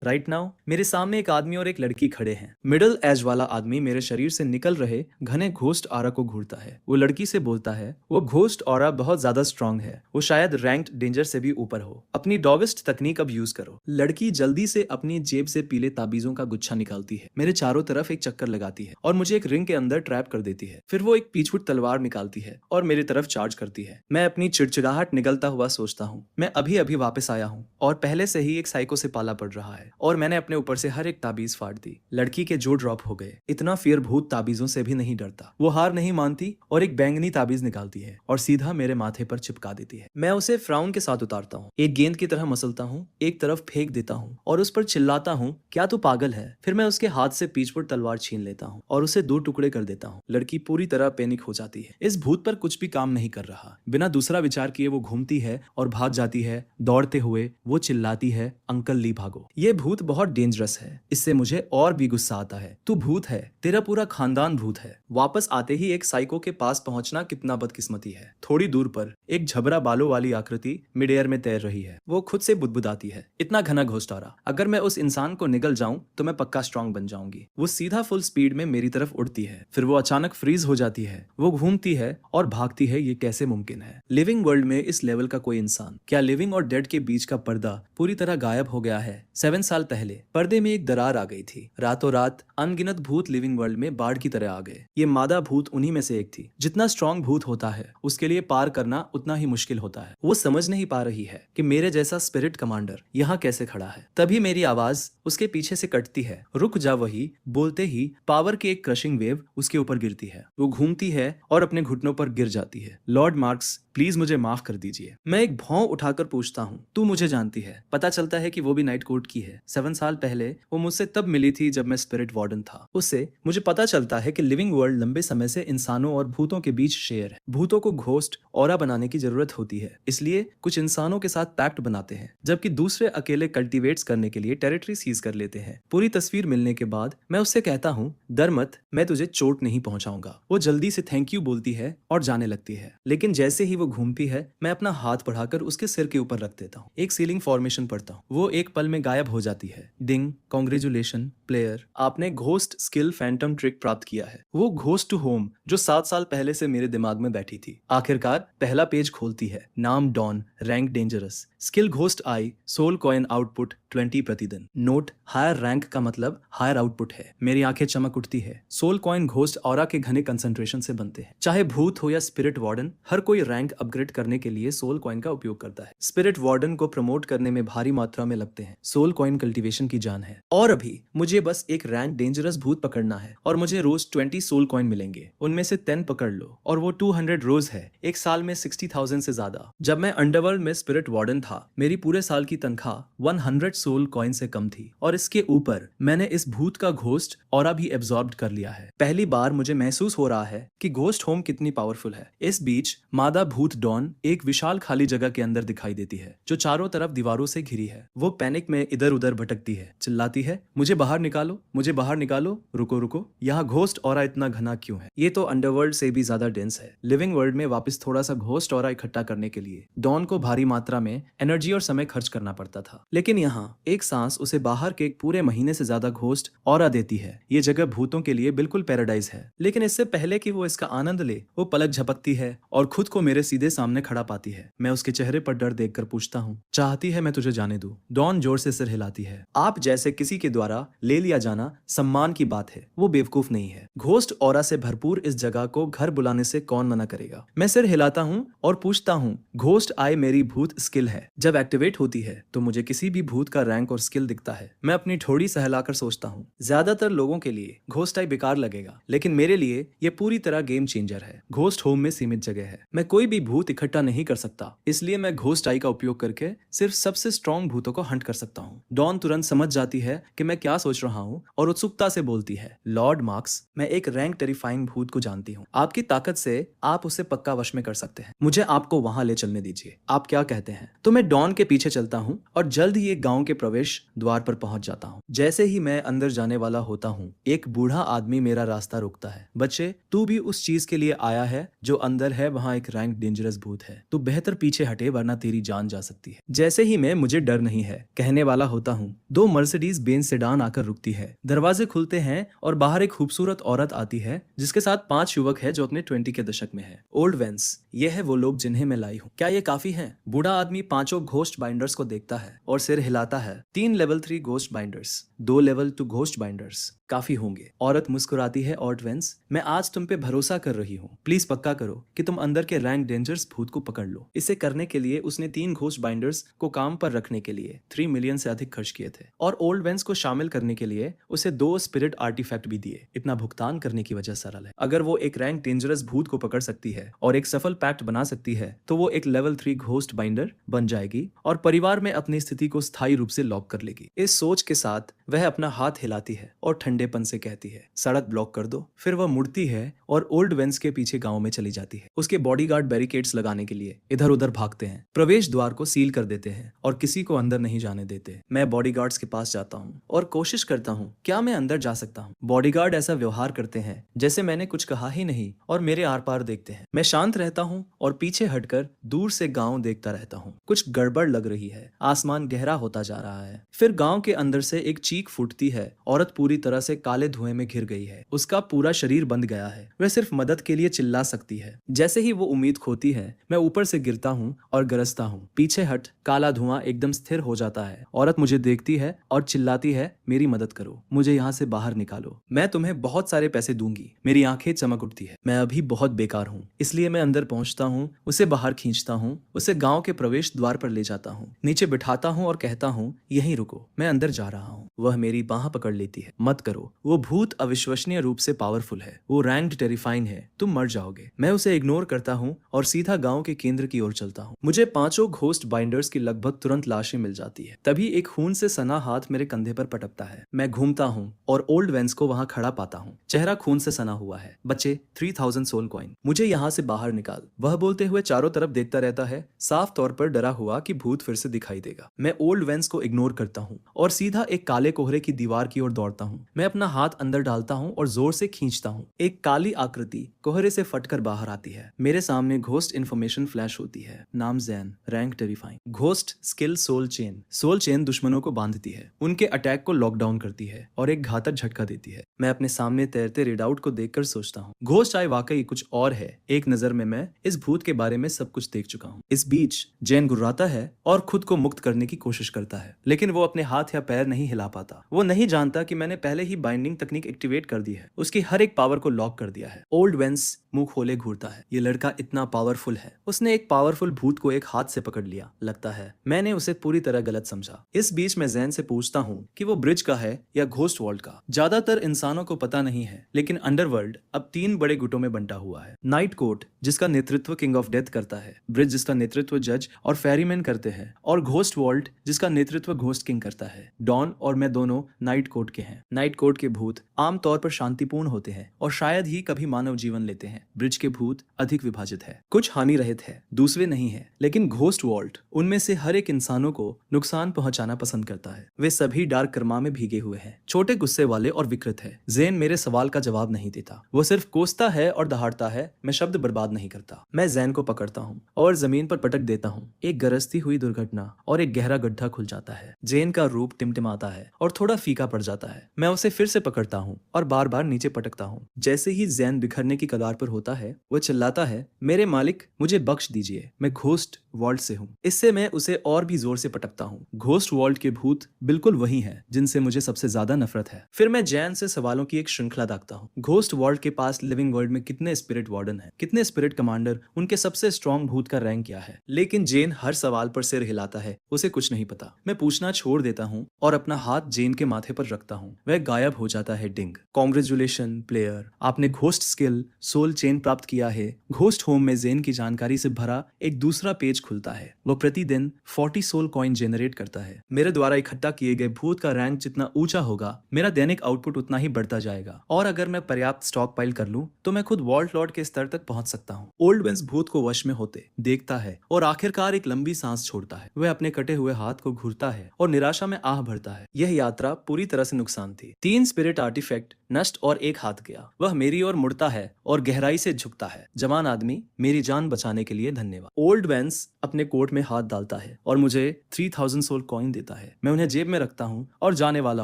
Right now मेरे सामने एक आदमी और एक लड़की खड़े हैं। मिडिल एज वाला आदमी मेरे शरीर से निकल रहे घने घोस्ट ऑरा को घूरता है। वो लड़की से बोलता है वो घोस्ट ऑरा बहुत ज्यादा स्ट्रांग है, वो शायद रैंक्ड डेंजर से भी ऊपर हो, अपनी डॉगिस्ट तकनीक अब यूज करो। लड़की जल्दी से अपनी जेब से पीले ताबीजों का गुच्छा निकालती है, मेरे चारों तरफ एक चक्कर लगाती है और मुझे एक रिंग के अंदर ट्रैप कर देती है। फिर वो एक पीछूट तलवार निकालती है और मेरी तरफ चार्ज करती है। मैं अपनी चिड़चिड़ाहट निगलता हुआ सोचता हूँ, मैं अभी अभी वापस आया हूँ और पहले से ही एक साइको से पाला पड़ रहा है और मैंने अपने ऊपर से हर एक ताबीज फाड़ दी। लड़की के जो ड्रॉप हो गए। इतना फियर भूत ताबीजों से भी नहीं डरता। वो हार नहीं मानती और एक बैंगनी ताबीज निकालती है और सीधा मेरे माथे पर चिपका देती है। मैं उसे फ्राउन के साथ उतारता हूँ, एक गेंद की तरह मसलता हूँ, एक तरफ फेंक देता हूँ और उस पर चिल्लाता हूँ, क्या तू पागल है? फिर मैं उसके हाथ से पीछपुट तलवार छीन लेता हूँ और उसे दो टुकड़े कर देता हूँ। लड़की पूरी तरह पैनिक हो जाती है। इस भूत पर कुछ भी काम नहीं कर रहा। बिना दूसरा विचार किए वो घूमती है और भाग जाती है। दौड़ते हुए वो चिल्लाती है, अंकल ली भागो, ये भूत बहुत डेंजरस है। इससे मुझे और भी गुस्सा आता है। तू भूत है, तेरा पूरा खानदान भूत है। वापस आते ही एक साइको के पास पहुंचना कितना बदकिस्मती है। थोड़ी दूर पर एक झबरा बालों वाली आकृति मिड एयर में तैर रही है। वो खुद से बुदबुदाती है, इतना घना घोस्टारा, अगर मैं उस इंसान को निगल जाऊं तो मैं पक्का स्ट्रांग बन जाऊंगी। वो सीधा फुल स्पीड में मेरी तरफ उड़ती है, फिर वो अचानक फ्रीज हो जाती है। वो घूमती है और भागती है। ये कैसे मुमकिन है? लिविंग वर्ल्ड में इस लेवल का कोई इंसान? क्या लिविंग और डेड के बीच का पर्दा पूरी तरह गायब हो गया है? 7 साल पहले पर्दे में एक दरार आ गई थी। रातों रात अनगिनत भूत लिविंग वर्ल्ड में बाढ़ की तरह आ गए। ये मादा भूत उन्हीं में से एक थी। जितना स्ट्रांग भूत होता है उसके लिए पार करना उतना ही मुश्किल होता है। वो समझ नहीं पा रही है कि मेरे जैसा स्पिरिट कमांडर यहाँ कैसे खड़ा है। तभी मेरी आवाज उसके पीछे से कटती है, रुक जा। वही बोलते ही पावर की एक क्रशिंग वेव उसके ऊपर गिरती है। वो घूमती है और अपने घुटनों पर गिर जाती है। लॉर्ड मार्क्स, प्लीज मुझे माफ कर दीजिए। मैं एक भौं उठाकर पूछता हूँ, तू मुझे जानती है? पता चलता है कि वो भी नाइट कोर्ट की है। 7 साल पहले वो मुझसे तब मिली थी जब मैं स्पिरिट वार्डन था। उससे मुझे पता चलता है कि लिविंग वर्ल्ड लंबे समय से इंसानों और भूतों के बीच शेयर है। भूतों को घोस्ट ऑरा बनाने की जरूरत होती है, इसलिए कुछ इंसानों के साथ पैक्ट बनाते हैं, जबकि दूसरे अकेले कल्टीवेट्स करने के लिए टेरिटरी सीज कर लेते हैं। पूरी तस्वीर मिलने के बाद मैं उससे कहता हूँ, डर मत, मैं तुझे चोट नहीं पहुंचाऊंगा। वो जल्दी से थैंक यू बोलती है और जाने लगती है, लेकिन जैसे ही वो घूमती है मैं अपना हाथ बढ़ाकर उसके सिर के ऊपर रख देता हूँ। एक सीलिंग फॉर्मेशन पढ़ता हूँ। वो एक पल में गायब हो जाती है। डिंग, कॉन्ग्रेचुलेशन प्लेयर, आपने घोस्ट स्किल फैंटम ट्रिक प्राप्त किया है। वो घोस्ट टू होम जो 7 साल पहले से मेरे दिमाग में बैठी थी आखिरकार पहला पेज खोलती है। नाम Don, rank dangerous, skill ghost eye, soul coin output 20 प्रतिदिन। नोट, हायर रैंक का मतलब हायर आउटपुट है। मेरी आंखें चमक उठती है। सोल कॉइन घोस्ट ऑरा के घने कंसंट्रेशन से बनते हैं। चाहे भूत हो या स्पिरिट वार्डन, हर कोई रैंक अपग्रेड करने के लिए सोल कॉइन का उपयोग करता है। स्पिरिट वार्डन को प्रमोट करने में भारी मात्रा में लगते हैं। सोल कॉइन कल्टीवेशन की जान है। और अभी मुझे बस एक रैंक डेंजरस भूत पकड़ना है और मुझे रोज 20 सोल कॉइन मिलेंगे। उनमें से 10 पकड़ लो और वो 200 रोज है, एक साल में 60,000 से ज्यादा। जब मैं अंडरवर्ल्ड में स्पिरिट वार्डन था मेरी पूरे साल की तनख्वाह 100 सोल कॉइन से कम थी और इसके ऊपर मैंने इस भूत का घोस्ट ऑरा भी एब्जॉर्ब कर लिया है। पहली बार मुझे महसूस हो रहा है कि घोस्ट होम कितनी पावरफुल है। इस बीच मादा भूत डॉन एक विशाल खाली जगह के अंदर दिखाई देती है जो चारों तरफ दीवारों से घिरी है। वो पैनिक में इधर उधर भटकती है, चिल्लाती है, मुझे बाहर निकालो, मुझे बाहर निकालो। रुको रुको, यहाँ घोस्ट ऑरा इतना घना क्यों है? ये तो अंडरवर्ल्ड से भी ज्यादा डेंस है। लिविंग वर्ल्ड में वापस थोड़ा सा घोस्ट ऑरा इकट्ठा करने के लिए डॉन को भारी मात्रा में एनर्जी और समय खर्च करना पड़ता था, लेकिन यहाँ एक सांस उसे बाहर के एक पूरे महीने से ज्यादा घोस्ट ऑरा देती है। ये जगह भूतों के लिए बिल्कुल पैराडाइज है। लेकिन इससे पहले कि वो इसका आनंद ले वो पलक झपकती है और खुद को मेरे सीधे सामने खड़ा पाती है। मैं उसके चेहरे पर डर देखकर पूछता हूँ, चाहती है मैं तुझे जाने दूं? डॉन जोर से सिर हिलाती है। आप जैसे किसी के द्वारा ले लिया जाना सम्मान की बात है, वो बेवकूफ नहीं है। घोस्ट ऑरा से भरपूर इस जगह को घर बुलाने से कौन मना करेगा? मैं सिर हिलाता हूँ और पूछता हूँ, घोस्ट आई मेरी भूत स्किल है। जब एक्टिवेट होती है तो मुझे किसी भी भूत का रैंक और स्किल दिखता है। मैं अपनी ठोड़ी सहलाकर सोचता हूँ, ज्यादातर लोगों के लिए घोस्ट आई बेकार लगेगा, लेकिन मेरे लिए ये पूरी तरह गेम चेंजर है। घोस्ट होम में सीमित जगह है, मैं कोई भी भूत इकट्ठा नहीं कर सकता, इसलिए मैं घोस्ट आई का उपयोग करके सिर्फ सबसे स्ट्रॉन्ग भूतों को हंट कर सकता हूँ। डॉन तुरंत समझ जाती है कि मैं क्या सोच रहा हूँ और उत्सुकता से बोलती है, लॉर्ड मार्क्स, मैं एक रैंक टेरिफाइंग भूत को जानती हूँ। आपकी ताकत से आप उसे पक्का वश में कर सकते हैं। मुझे आपको वहां ले चलने दीजिए। आप क्या कहते हैं? तो मैं मैं डॉन के पीछे चलता हूँ और जल्द ही एक गांव के प्रवेश द्वार पर पहुंच जाता हूँ। जैसे ही मैं अंदर जाने वाला होता हूँ, एक बूढ़ा आदमी मेरा रास्ता रोकता है। बच्चे, तू भी उस चीज के लिए आया है जो अंदर है, वहाँ एक रैंक डेंजरस भूत है। तू बेहतर पीछे हटे वरना तेरी जान जा सकती है। जैसे ही मैं मुझे डर नहीं है कहने वाला होता हूँ, दो मर्सिडीज बेंज सेडान आकर रुकती है। दरवाजे खुलते हैं और बाहर एक खूबसूरत औरत आती है जिसके साथ 5 युवक है जो अपने 20 के दशक में है। ओल्ड वेंस, ये है वो लोग जिन्हें मैं लाई हूँ। क्या ये काफी है? बूढ़ा आदमी 5 घोस्ट बाइंडर्स को देखता है और सिर हिलाता है। 3 level 3 ghost binders, 2 level 2 ghost binders काफी होंगे। औरत मुस्कुराती है, ओल्ड वेंस, मैं आज तुम पे भरोसा कर रही हूँ। प्लीज पक्का करो कि तुम अंदर के रैंक डेंजर्स भूत को पकड़ लो। इसे करने के लिए उसने 3 घोस्ट बाइंडर्स को काम पर रखने के लिए 3 मिलियन से अधिक खर्च किए थे और ओल्ड वेंस को शामिल करने के लिए उसे 2 स्पिरिट आर्टिफैक्ट भी दिए। इतना भुगतान करने की वजह सरल है। अगर वो एक रैंक डेंजरस भूत को पकड़ सकती है और एक सफल पैक्ट बना सकती है तो वो एक लेवल 3 घोस्ट बाइंडर बन जाएगी और परिवार में अपनी स्थिति को स्थायी रूप से लॉक कर लेगी। इस सोच के साथ वह अपना हाथ हिलाती है और ठंडेपन से कहती है, सड़क ब्लॉक कर दो। फिर वह मुड़ती है और ओल्ड वेंस के पीछे गांव में चली जाती है। उसके बॉडीगार्ड बैरिकेड्स लगाने के लिए इधर उधर भागते हैं, प्रवेश द्वार को सील कर देते हैं और किसी को अंदर नहीं जाने देते। मैं बॉडीगार्ड्स के पास जाता हूँ और कोशिश करता हूँ क्या मैं अंदर जा सकता हूँ। बॉडीगार्ड ऐसा व्यवहार करते हैं जैसे मैंने कुछ कहा ही नहीं और मेरे आर पार देखते हैं। मैं शांत रहता हूँ और पीछे हटकर दूर से गांव देखता रहता हूँ। कुछ गड़बड़ लग रही है, आसमान गहरा होता जा रहा है। फिर गांव के अंदर से एक चीख फूटती है। औरत पूरी तरह से काले धुएं में घिर गई है, उसका पूरा शरीर बंध गया है, वह सिर्फ मदद के लिए चिल्ला सकती है। जैसे ही वो उम्मीद खोती है मैं ऊपर से गिरता हूँ और गरजता हूँ। पीछे हट, काला धुआं एकदम स्थिर हो जाता है। औरत मुझे देखती है और चिल्लाती है, मेरी मदद करो, मुझे यहाँ से बाहर निकालो, मैं तुम्हें बहुत सारे पैसे दूंगी। मेरी आंखें चमक उठती है, मैं अभी बहुत बेकार हूँ। इसलिए मैं अंदर पहुंचता हूँ, उसे बाहर खींचता हूँ, उसे गांव के प्रवेश द्वार पर ले जाता हूँ, नीचे बिठाता हूँ और कहता हूँ, यहीं रुको, मैं अंदर जा रहा हूँ। वह मेरी बाह पकड़ लेती है, मत करो, वो भूत अविश्वसनीय रूप से पावरफुल है, वो रैंक्ड टेरिफाइंग है, तुम मर जाओगे। मैं उसे इग्नोर करता हूँ और सीधा गांव के केंद्र की ओर चलता हूँ। मुझे 5 घोस्ट बाइंडर्स की लगभग तुरंत लाशें मिल जाती है। तभी एक खून से सना हाथ मेरे कंधे पर पटकता है। मैं घूमता हूँ और ओल्ड वेंस को वहां खड़ा पाता हूँ। चेहरा खून से सना हुआ है। बच्चे, 3000 सोल कॉइन, मुझे यहाँ से बाहर निकाल। वह बोलते हुए चारों तरफ देखता रहता है, साफ तौर पर डरा हुआ कि भूत फिर से दिखाई देगा। मैं ओल्ड वेंस को इग्नोर करता हूँ और सीधा एक काले कोहरे की दीवार की ओर दौड़ता हूँ। मैं अपना हाथ अंदर डालता हूँ और जोर से खींचता हूँ। एक काली आकृति कोहरे से फटकर बाहर आती है। मेरे सामने घोस्ट इन्फॉर्मेशन फ्लैश होती है। नाम जैन, rank terrifying, ghost skill soul chain. Soul chain दुश्मनों को बांधती है, उनके अटैक को लॉकडाउन करती है और एक घातक झटका देती है। मैं अपने सामने तैरते रेडआउट को देखकर सोचता हूँ, घोस्ट आए वाकई कुछ और है। एक नजर में मैं इस भूत के बारे में सब कुछ देख चुका हूँ। इस बीच जैन गुर्राता है और खुद को मुक्त करने की कोशिश करता है, लेकिन वो अपने हाथ या पैर नहीं हिला पाता। वो नहीं जानता कि मैंने पहले ही बाइंडिंग तकनीक एक्टिवेट कर दी है, उसकी हर एक पावर को लॉक कर दिया है। ओल्ड वेंस मुंह खोले घूरता है, ये लड़का इतना पावरफुल है, उसने एक पावरफुल भूत को एक हाथ से पकड़ लिया। लगता है मैंने उसे पूरी तरह गलत समझा। इस बीच मैं जैन से पूछता हूँ कि वो ब्रिज का है या घोस्ट वॉल्ट का। ज्यादातर इंसानों को पता नहीं है, लेकिन अंडरवर्ल्ड अब 3 बड़े गुटों में बंटा हुआ है। नाइट कोर्ट जिसका नेतृत्व किंग ऑफ डेथ करता है, ब्रिज जिसका नेतृत्व जज और फेरीमैन करते हैं, और घोस्ट वॉल्ट जिसका नेतृत्व घोस्ट किंग करता है। डॉन और मैं दोनों नाइट कोर्ट के हैं। नाइट कोर्ट के भूत आमतौर पर शांतिपूर्ण होते हैं और शायद ही कभी मानव जीवन लेते हैं। ब्रिज के भूत अधिक विभाजित है, कुछ हानि रहित है, दूसरे नहीं है। लेकिन घोस्ट वॉल्ट उनमें से हर एक इंसानों को नुकसान पहुंचाना पसंद करता है। वे सभी डार्क कर्मा में भीगे हुए हैं, छोटे, गुस्से वाले और विकृत है। जैन मेरे सवाल का जवाब नहीं देता, वो सिर्फ कोसता है और दहाड़ता है। मैं शब्द बर्बाद नहीं करता। मैं जैन को पकड़ता हूँ और जमीन पर पटक देता हूँ। एक गरजती हुई दुर्घटना और एक गहरा गड्ढा खुल जाता है। जैन का रूप टिमटिमाता है और थोड़ा फीका पड़ जाता है। मैं उसे फिर से पकड़ता हूँ और बार बार नीचे पटकता हूँ। जैसे ही जैन बिखरने की कगार पर होता है, वो चिल्लाता है, मेरे मालिक, मुझे बख्श दीजिए, मैं घोस्ट वॉल्ट से हूँ। इससे मैं उसे और भी जोर से पटकता हूँ। घोस्ट वॉल्ट के भूत बिल्कुल वही हैं जिनसे मुझे सबसे ज्यादा नफरत है। फिर मैं जैन से सवालों की एक श्रृंखला दागता हूँ। घोस्ट वॉल्ट के पास लिविंग वर्ल्ड में कितने स्पिरिट वार्डन हैं, कितने स्पिरिट कमांडर, उनके सबसे स्ट्रॉन्ग भूत का रैंक क्या है। लेकिन जैन हर सवाल पर सिर हिलाता है, उसे कुछ नहीं पता। मैं पूछना छोड़ देता हूँ और अपना हाथ जैन के माथे पर रखता हूँ। वह गायब हो जाता है। डिंग, कांग्रेचुलेशन प्लेयर, आपने घोस्ट स्किल सोल चेन प्राप्त किया है। घोस्ट होम में जैन की जानकारी से भरा एक दूसरा पेज खुलता है। वो प्रतिदिन 40 सोल कॉइन जनरेट करता है। मेरे द्वारा इकट्ठा किए गए भूत का रैंक जितना ऊंचा होगा, मेरा दैनिक आउटपुट उतना ही बढ़ता जाएगा। और अगर मैं पर्याप्त स्टॉक पाइल कर लूं, तो मैं खुद वॉल्ट लॉर्ड के स्तर तक पहुंच सकता हूं। ओल्ड वेंस भूत को वश में होते देखता है और आखिरकार एक लंबी आखिरी सांस छोड़ता है। वह अपने कटे हुए हाथ को घूरता है और निराशा में आह भरता है। यह यात्रा पूरी तरह से नुकसान थी। 3 स्पिरिट आर्टिफैक्ट नष्ट और एक हाथ गया। वह मेरी ओर मुड़ता है और गहराई से झुकता है। जवान आदमी, मेरी जान बचाने के लिए धन्यवाद। ओल्ड वेंस अपने कोट में हाथ डालता है और मुझे 3000 सोल कॉइन देता है। मैं उन्हें जेब में रखता हूँ और जाने वाला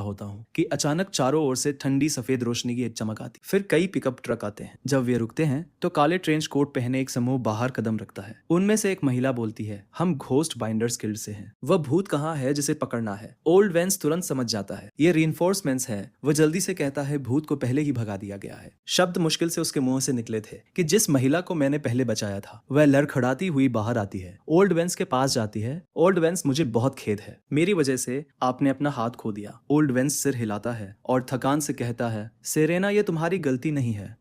होता हूँ कि अचानक चारों ओर से ठंडी सफेद रोशनी की एक चमक आती। फिर कई पिकअप ट्रक आते हैं। जब वे रुकते हैं तो काले ट्रेंच कोट पहने एक समूह बाहर कदम रखता है। उनमें से एक महिला बोलती है, हम घोस्ट बाइंडर्स गिल्ड से हैं। वह भूत कहाँ है जिसे पकड़ना है? ओल्ड वेंस तुरंत समझ जाता है, ये रीइंफोर्समेंट्स हैं। वह जल्दी से कहता है, भूत को पहले ही भगा दिया गया है। शब्द मुश्किल से उसके मुंह से निकले थे कि जिस महिला को मैंने पहले बचाया था वह लड़खड़ाती हुई बाहर आती है। ओल्ड वेंस के पास जाती है। ओल्ड वेंस, मुझे बहुत खेद है, मेरी वजह से आपने अपना हाथ खो दिया। ओल्ड वेंस सिर हिलाता है और थकान से कहता है, सेरेना, ये तुम्हारी गलती नहीं है।